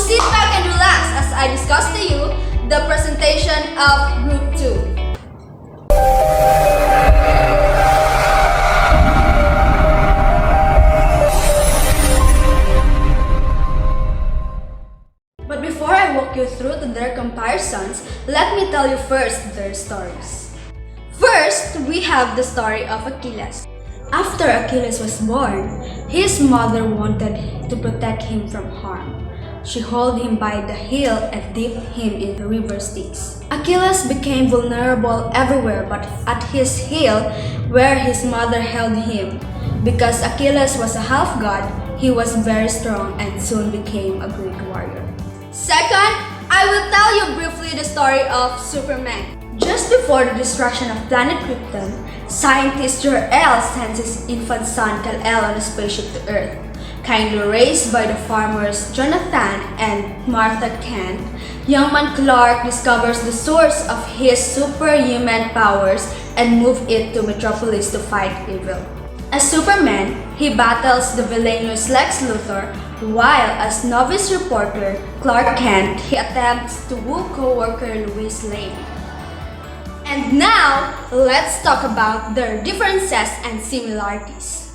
sit back and relax as I discuss to you the presentation of Group 2. But before I walk you through to their comparisons, let me tell you first their stories. First, we have the story of Achilles. After Achilles was born, his mother wanted to protect him from harm. She held him by the heel and dipped him in the river Styx. Achilles became vulnerable everywhere but at his heel, where his mother held him. Because Achilles was a half-god, he was very strong and soon became a great warrior. Second, I will tell you briefly the story of Superman. Just before the destruction of planet Krypton, scientist Jor-El sends his infant son Kal-El on a spaceship to Earth. Kindly raised by the farmers Jonathan and Martha Kent, young man Clark discovers the source of his superhuman powers and moves it to Metropolis to fight evil. As Superman, he battles the villainous Lex Luthor, while as novice reporter Clark Kent, he attempts to woo co-worker Lois Lane. And now, let's talk about their differences and similarities.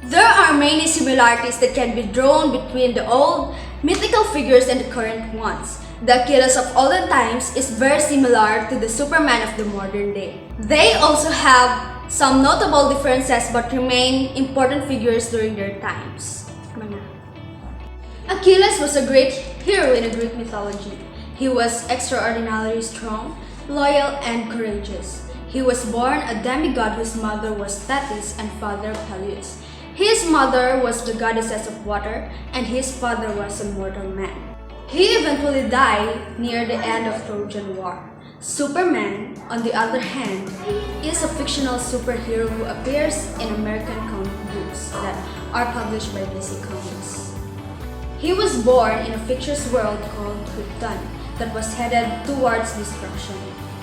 There are many similarities that can be drawn between the old mythical figures and the current ones. The Achilles of olden times is very similar to the Superman of the modern day. They also have some notable differences but remain important figures during their times. Achilles was a great hero in the Greek mythology. He was extraordinarily strong, loyal, and courageous. He was born a demigod whose mother was Thetis and father Peleus. His mother was the goddess of water, and his father was a mortal man. He eventually died near the end of Trojan War. Superman, on the other hand, is a fictional superhero who appears in American comic books that are published by DC Comics. He was born in a fictitious world called Krypton that was headed towards destruction.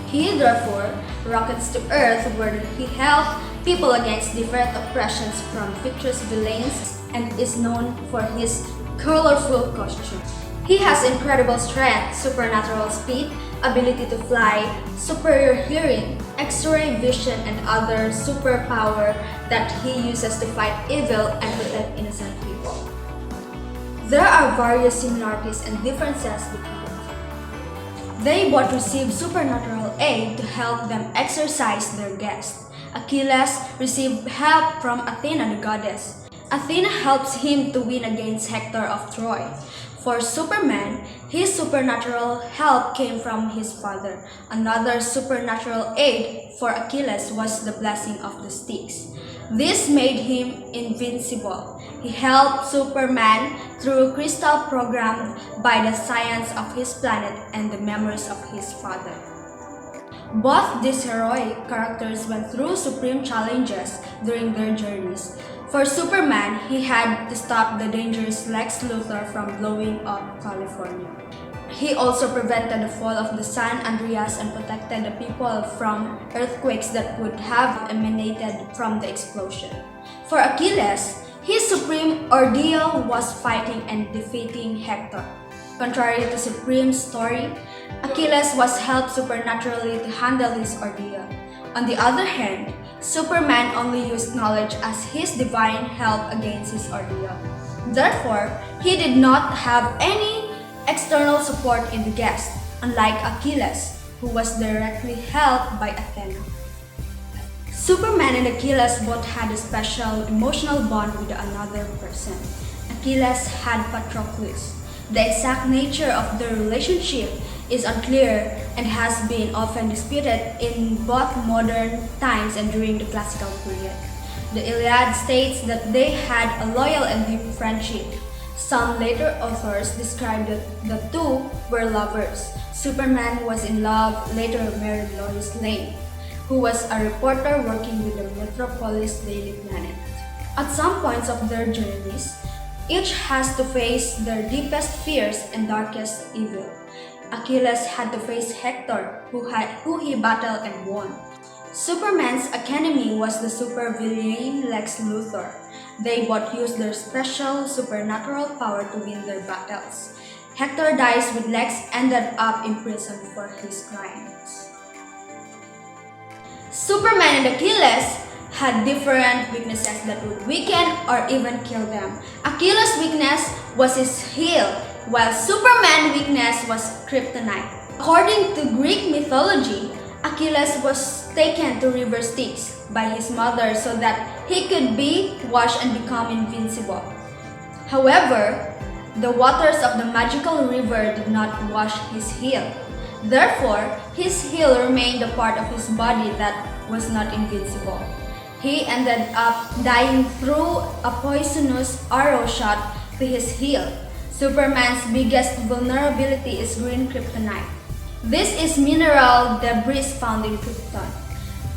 He therefore rockets to Earth where he helped people against different oppressions from fictitious villains and is known for his colorful costume. He has incredible strength, supernatural speed, ability to fly, superior hearing, X-ray vision, and other superpower that he uses to fight evil and protect innocent people. There are various similarities and differences between them. They both receive supernatural aid to help them exorcise their guests. Achilles received help from Athena the goddess. Athena helps him to win against Hector of Troy. For Superman, his supernatural help came from his father. Another supernatural aid for Achilles was the blessing of the Styx. This made him invincible. He helped Superman through a crystal programmed by the science of his planet and the memories of his father. Both these heroic characters went through supreme challenges during their journeys. For Superman, he had to stop the dangerous Lex Luthor from blowing up California. He also prevented the fall of the San Andreas and protected the people from earthquakes that would have emanated from the explosion. For Achilles, his supreme ordeal was fighting and defeating Hector. Contrary to Supreme's story, Achilles was helped supernaturally to handle his ordeal. On the other hand, Superman only used knowledge as his divine help against his ordeal. Therefore, he did not have any external support in the guest, unlike Achilles, who was directly helped by Athena. Superman and Achilles both had a special emotional bond with another person. Achilles had Patroclus. The exact nature of their relationship is unclear and has been often disputed in both modern times and during the classical period. The Iliad states that they had a loyal and deep friendship. Some later authors describe that the two were lovers. Superman was in love, later married Lois Lane, who was a reporter working with the Metropolis Daily Planet. At some points of their journeys, each has to face their deepest fears and darkest evil. Achilles had to face Hector, who he battled and won. Superman's enemy was the supervillain Lex Luthor. They both used their special supernatural power to win their battles. Hector dies with Lex ended up in prison for his crimes. Superman and Achilles had different weaknesses that would weaken or even kill them. Achilles' weakness was his heel, while Superman's weakness was kryptonite. According to Greek mythology, Achilles was taken to river Styx by his mother so that he could be washed and become invincible. However, the waters of the magical river did not wash his heel. Therefore, his heel remained a part of his body that was not invincible. He ended up dying through a poisonous arrow shot to his heel. Superman's biggest vulnerability is green kryptonite. This is mineral debris found in Krypton.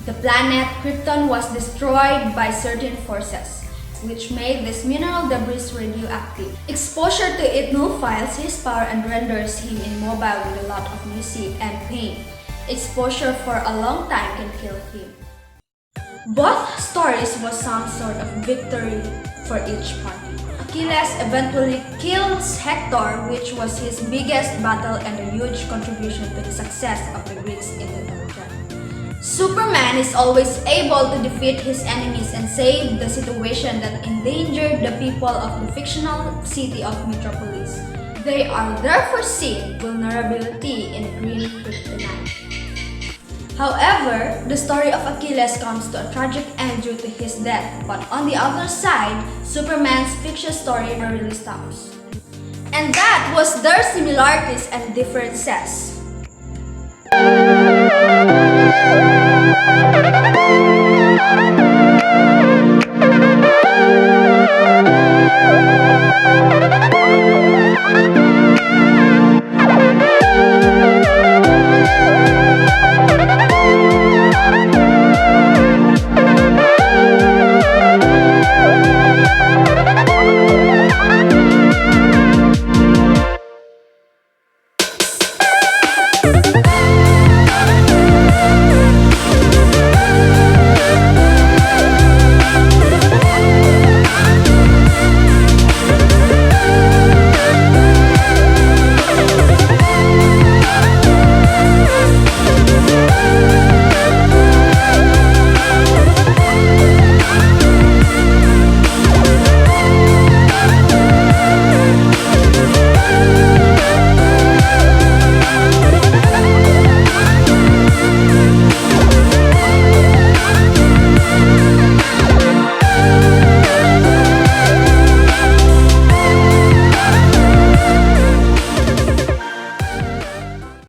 The planet Krypton was destroyed by certain forces, which made this mineral debris radioactive. Exposure to it nullifies his power and renders him immobile with a lot of music and pain. Exposure for a long time can kill him. Both stories was some sort of victory for each party. Achilles eventually kills Hector, which was his biggest battle and a huge contribution to the success of the Greeks in the Trojan. Superman is always able to defeat his enemies and save the situation that endangered the people of the fictional city of Metropolis. They are therefore seen vulnerability in green kryptonite. However, the story of Achilles comes to a tragic end due to his death, but on the other side, Superman's fiction story really stops. And that was their similarities and differences.